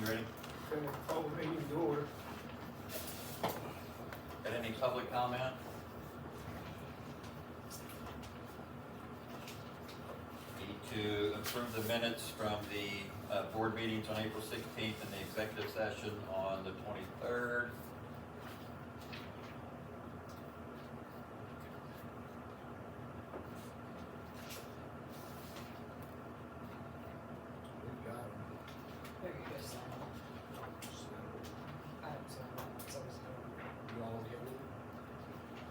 ready? Okay, call the meeting to order. Got any public comment? Need to approve the minutes from the board meetings on April 16th and the executive session on the 23rd. We've got them. There you go, Sam. I haven't seen that, so it's going. You all get them?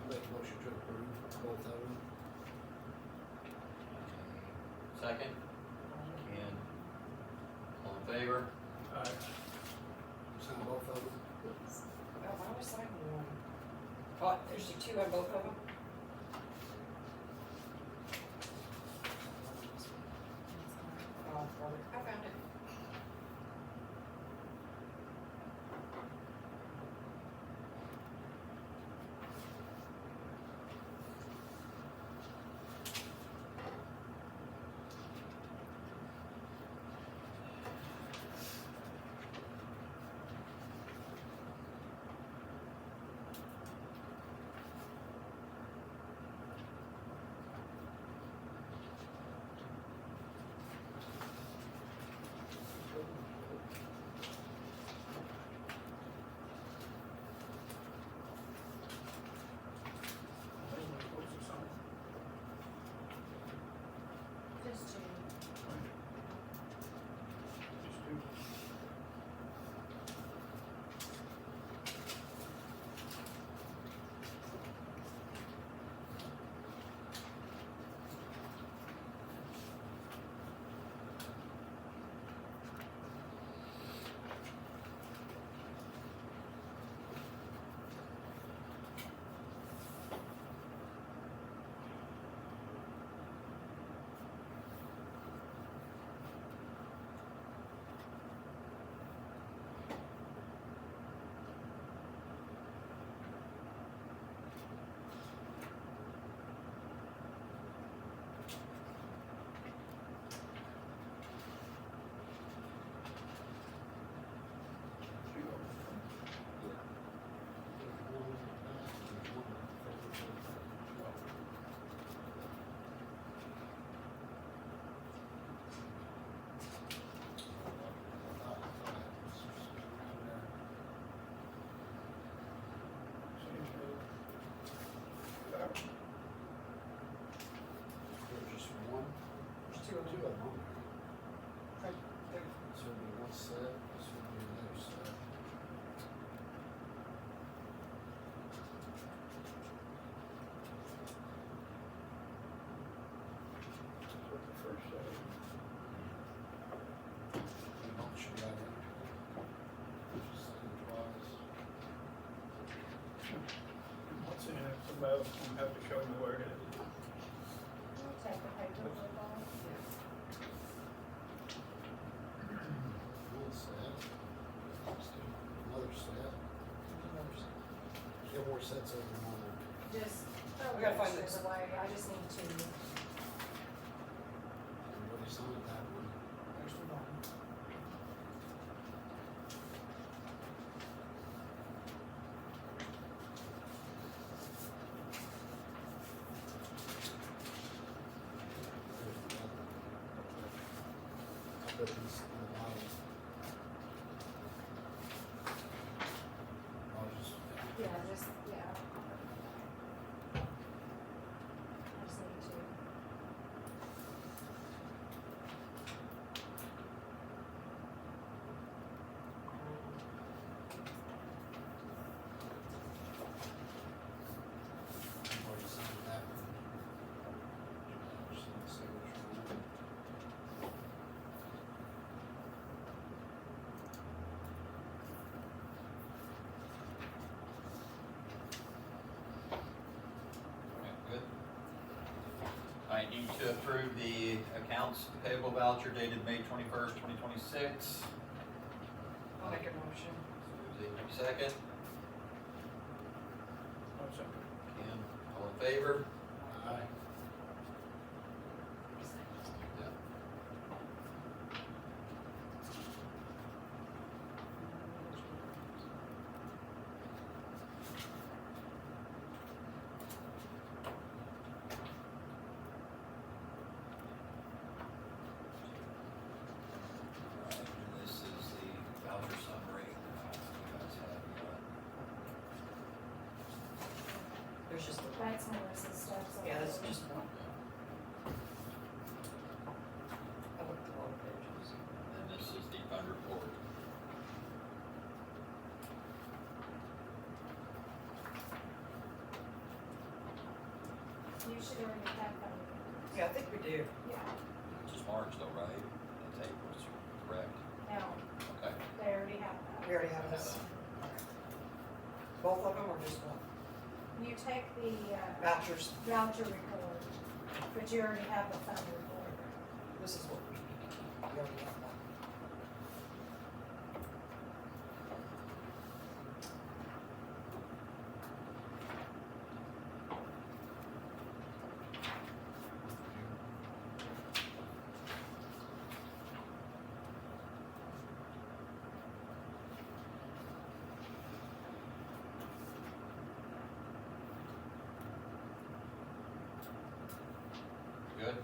Make a motion to approve both of them. Second, Ken. All in favor? Sign both of them. Oh, why was I one? Oh, there's the two on both of them? Oh, brother, I found it. Just two. There's just one, There's two of two them. of them. Right there. This would be one set, this would be another set. What the first set. We don't show that in. Just sign twice. What's in it, about, you have to show me where it is. We'll take the paper with all. One set. Let's do another set. Get more sets over and over. Just throw We gotta find the extras this. away, I just need to, Everybody signed that one. There's the one. There's the other one. I'll put these in the bottom. I'll just, yeah, yeah. I just need to. I've already signed that one. Just need the signature on it. Alright, good. I need to approve the accounts payable voucher dated May 21st, 2026. I'll make a motion. Susie, second. One second. Ken, all in favor? Aye. Yeah. You should already have that. Yeah, I think we do. Yeah, It's just March though, right? That's April's, correct? no, Okay. they already have that. We already have this. Both of them or just one? You take the, Vouchers, voucher report, but you already have the fund report. this is what we need to keep. We already have one. Good.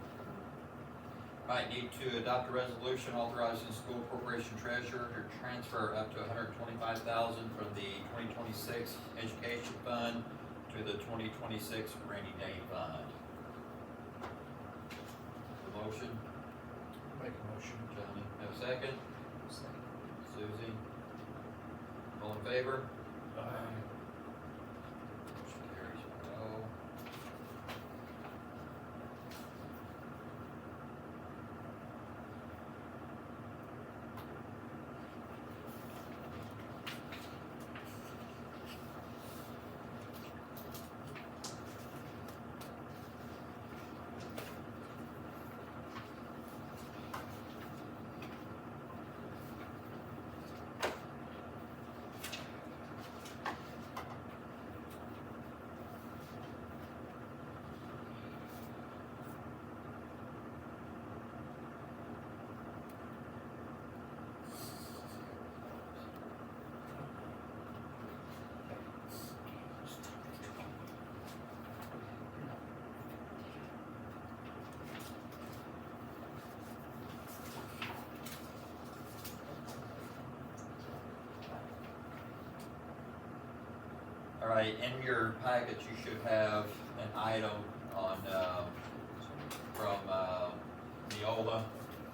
Might need to adopt a resolution authorizing the school corporation treasurer to transfer up to $125,000 from the 2026 education fund to the 2026 rainy day fund. The motion, Make a motion. Johnny, have a second? Susie? All in favor? Motion carries 4-0. All right, in your packet, you should have an item on, from, Neola,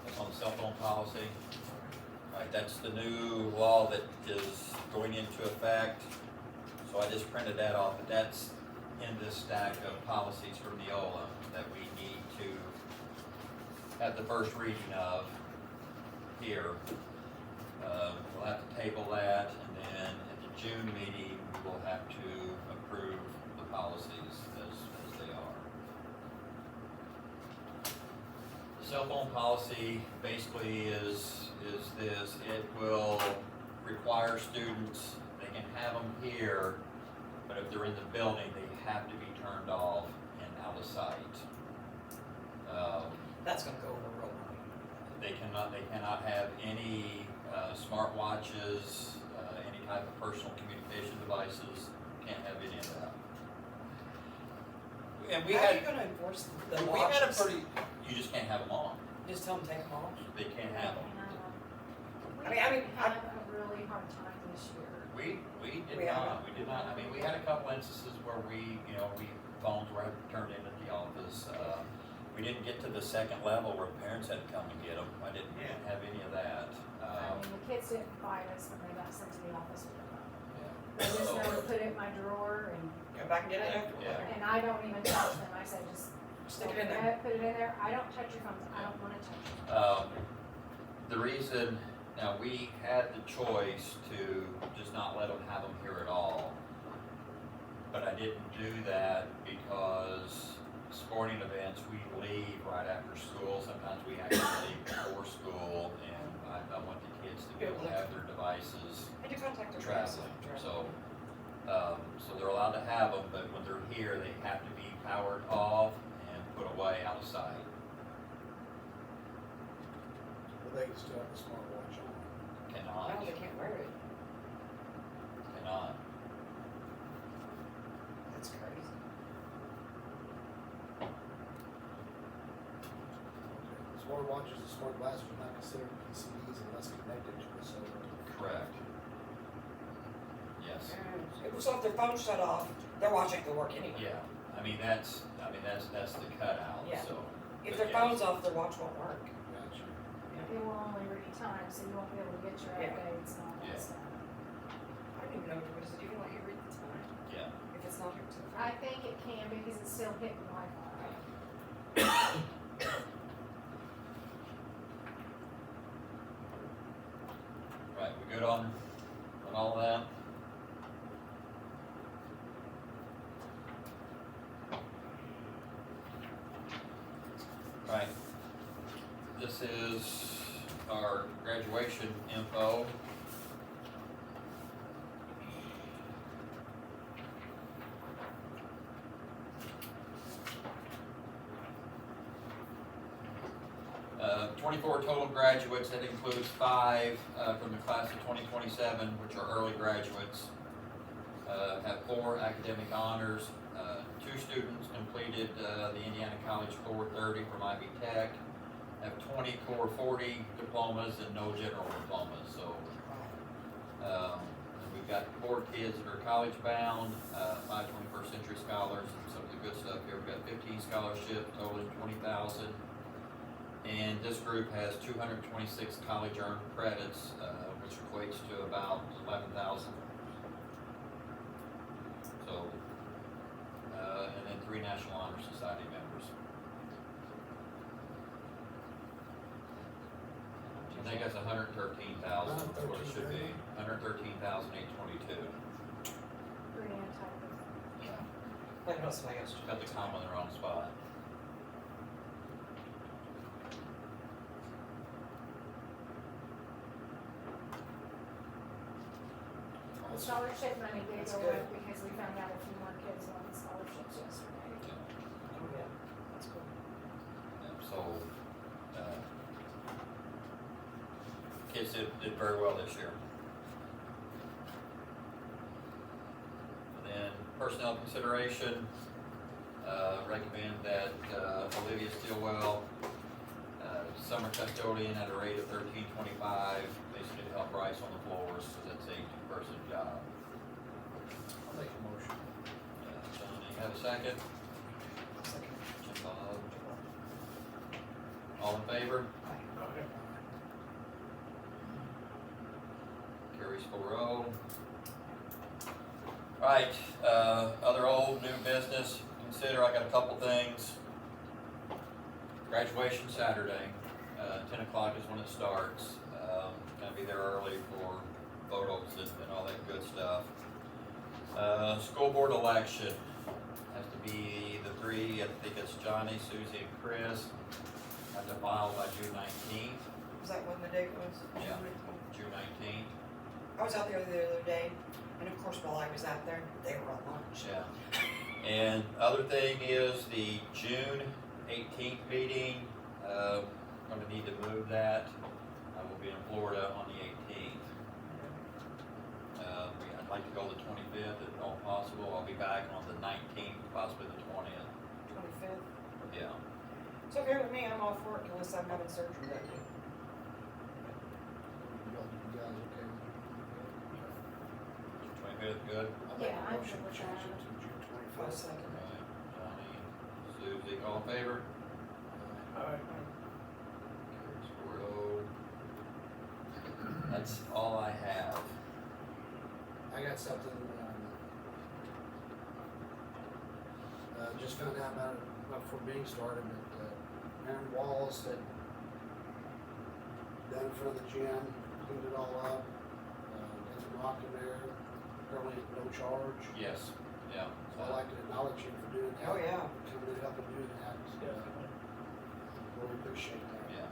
that's on cell phone policy. All right, that's the new law that is going into effect. So I just printed that off, but that's in this stack of policies from Neola that we need to have the first reading of here. We'll have to table that, and then at the June meeting, we will have to approve the policies as they are. The cell phone policy basically is this: it will require students, they can have them here, but if they're in the building, they have to be turned off and out of sight. That's gonna go over real well. They cannot have any smartwatches, any type of personal communication devices, can't have any of that. And we How are you had, gonna enforce the we had a watches? pretty, you just can't have them on, Just tell them to take them off? they can't have them. We I mean, had a really hard time this year. We We did haven't. not, I mean, we had a couple instances where phones were turned in at the office. We didn't get to the second level where parents had to come and get them, I didn't have any of that. I mean, the kids didn't fight us when they got sent to the office with them. Yeah. They just So- know to put it in my drawer and, Go back and get it after. Yeah. and I don't even touch them. I said, just Stick it in there. put it in there. I don't touch your phones. I don't wanna touch them. The reason, now, we had the choice to just not let them have them here at all. But I didn't do that because sporting events, we leave right after school. Sometimes we actually leave before school, and I want the kids to be able to have their devices And you contact their parents. traveling. So they're allowed to have them, but when they're here, they have to be powered off and put away out of sight. Well, they can still have a smartwatch on. Cannot, No, they can't wear it. cannot. That's crazy. Okay. Smartwatches and smart glasses are not considered PCDs unless connected to a cellular. Correct. Yes. So if their phone's shut off, their watch ain't gonna work anyway. Yeah, I mean, that's the cutout, Yeah. so. If but their yes. phone's off, their watch won't work. Gotcha. It will only read time, so you won't be able to get your Yeah. updates and all Yeah. that stuff. I don't even know what it is. Do you let you read the time? Yeah, If it's not hooked to the I phone? think it can because it's still hitting Wi-Fi. Right, we good on all that? Right. This is our graduation info. Uh, 24 total graduates, that includes 5 from the class of 2027, which are early graduates. Have 4 academic honors. 2 students completed the Indiana College Core 30 from Ivy Tech. Have 20 Core 40 diplomas and no general diplomas. So and we've got 4 kids that are college bound, 5 21st century scholars, and some of the good stuff here. We've got 15 scholarships totaling 20,000. And this group has 226 college earned credits, which equates to about 11,000. So, and then 3 National Honor Society members. I think that's 113,000, that's what it should be. 113,822. Brianna typed it. Yeah. Like, what's my gosh? Got the comma in the wrong spot. The scholarship money did That's go good. up because we found out a few more kids wanted scholarships yesterday. Oh, yeah, that's cool. So, kids did very well this year. And then personnel consideration, recommend that Olivia Stillwell, summer custodian at a rate of $13.25, basically to help Bryce on the floors, because that's a 2-person job. I'll make a motion. Johnny, have a second? Second. Jim Bob. All in favor? Okay. Carries 4-0. Right, other old, new business, consider, I got a couple things. Graduation Saturday, 10 o'clock is when it starts. Gonna be there early for photos and all that good stuff. School board election, has to be the 3, I think it's Johnny, Susie, and Chris. Have to file by June 19th, Was that when the date was? Yeah. June 19th. I was out there the other day, and of course, while I was out there, they were on lunch. Yeah. And other thing is the June 18th meeting, gonna need to move that. I will be in Florida on the 18th. I'd like to go the 25th if at all possible. I'll be back on the 19th, possibly the 20th. 25th. Yeah. It's okay with me, I'm all for it unless I'm having surgery that day. You guys okay with 25th, good? I'll make Yeah, a I'm motion good to with change it that. to June I'll 25th. second it. Alright, Johnny, Susie, all in favor? Alright. Carries 4-0. That's all I have. I got something, just found out about it before being started, but, Aaron Wallace had done in front of the gym, cleaned it all up, did some rock in there, apparently at no charge. Yes, yeah. So I'd like to acknowledge him for doing that. Oh, yeah. Coming and helping do that, so, Definitely. really appreciate that. Yeah.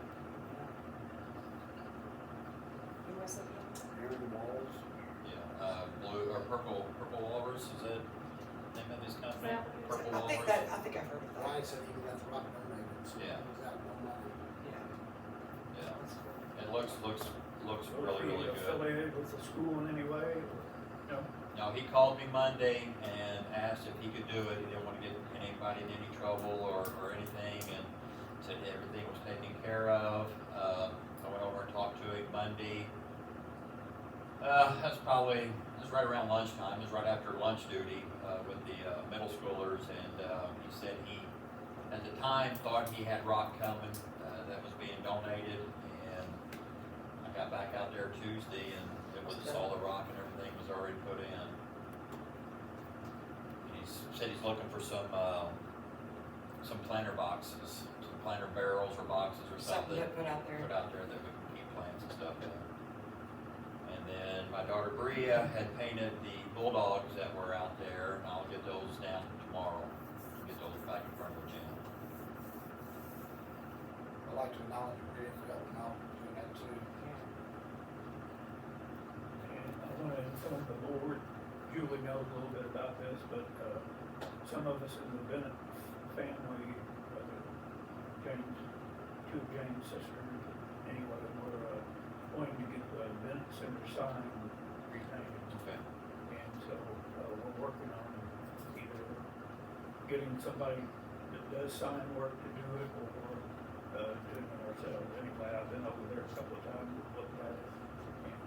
Who was it? Aaron Wallace. Yeah, blue or purple walrus, is that the name of his company? Is that what it is? Purple I think walrus? I think I've heard of that. Ryan said he got the rock donated, so Yeah. he was out no money. Yeah. Yeah, That's cool. it looks really, really good. Affiliated with the school in any way? No? Now, he called me Monday and asked if he could do it, he didn't wanna get anybody in any trouble or anything, and said everything was taken care of. I went over and talked to him Monday. That's right around lunchtime, it was right after lunch duty, with the, middle schoolers, and, he said he, at the time, thought he had rock coming, that was being donated, and I got back out there Tuesday, and it was all the rock and everything was already put in. said he's looking for some planter boxes, some planter barrels or boxes or Something something. to put out there. Put out there that we can keep plants and stuff in. And then my daughter Bria had painted the bulldogs that were out there, and I'll get those down tomorrow, get those back in front of the gym. I'd like to acknowledge Rick for helping out doing that too. And I wanna inform the board, Julie knows a little bit about this, but, some of us in the Bennett family, James, two of James' sisters, anyway, were, wanting to get the Bennett Center sign repainted. Okay. And so, we're working on either getting somebody that does sign work to do it, or, doing it ourselves. Anyway, I've been over there a couple of times, looked at it, and,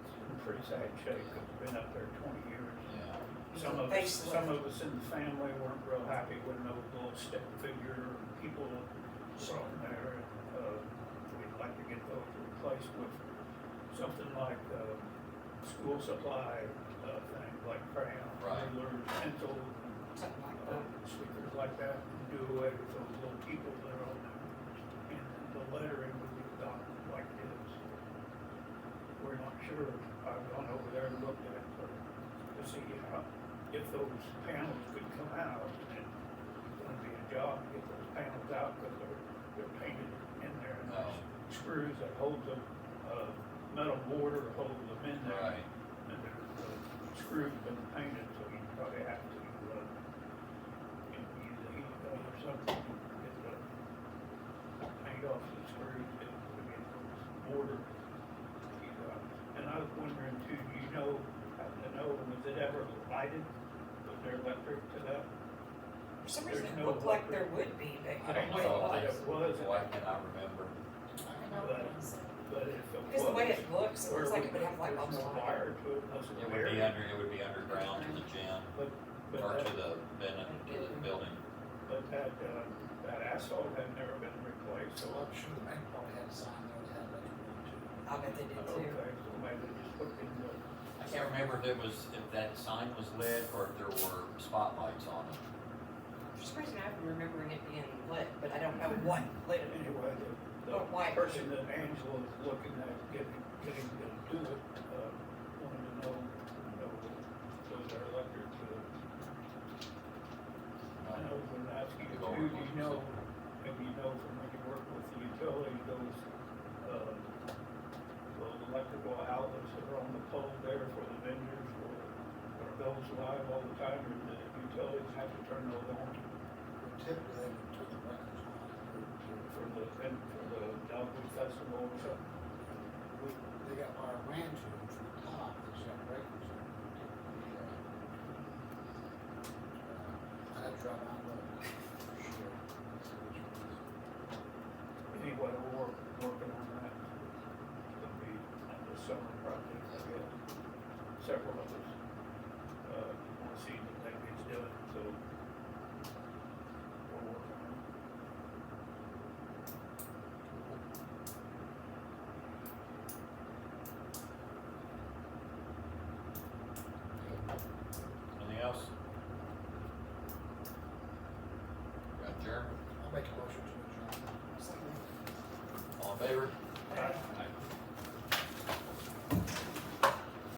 it's in pretty sad shape, 'cause it's been up there 20 years. Yeah. Some of us in the family weren't real happy with those little stick figure people from there. We'd like to get those replaced with something like, school supply, things like crayons, Right. rulers, pencils, Something like and, that. stickers like that, and do away with those little people that are on there. And the lettering would be done like this. We're not sure, I've gone over there and looked at it to see how, if those panels could come out, and it's gonna be a job to get those panels out, because they're painted in there, and Oh. there's screws that hold the, metal mortar hold them in there. Right. And the screws been painted, so you probably have to, use a heat gun or something to get the paint off the screws, to get those mortar. And I was wondering too, do you know, happen to know, was it ever lighted? Was there electric to that? For some There's reason, it no looked like electric. there would be, but I don't I know thought if it was. why cannot remember. I know But- it is. But if it was. because the way it looks, it looks like it would have like There's almost no like. wire to it unless it's It buried. would be underground to the gym, But or that, to the Bennett, to the building. but that asphalt had never been replaced, So so. I'm sure the bank probably had a sign there that had electric on it too. I bet they did Okay, too. so maybe they just put in the. I can't remember if that sign was lit or if there were spotlights on it. For some reason, I've been remembering it being lit, but I don't know what lit it. Anyway, Oh, why? the person that Angela is looking at getting to do it, wanted to know, was there electric to it? I know when I ask you Could too, go do over you close. know, maybe you know from when you work with the utility, those electrical outlets that are on the pole there for the vendors, or are those live all the time, or the utilities have to turn those on Typically, they would turn the records on. for the Dogwood Festival or something? They got wire ran to them from the top, they just got breakers in it. I had to drive out and look, for sure. Anyway, we're working on that. It'll be the summer project, I guess. Several of us, want to see that that gets done, so. We're working on it. Anything else? Got adjourned? I'll make a motion to adjourn. Something. All in favor? Aye.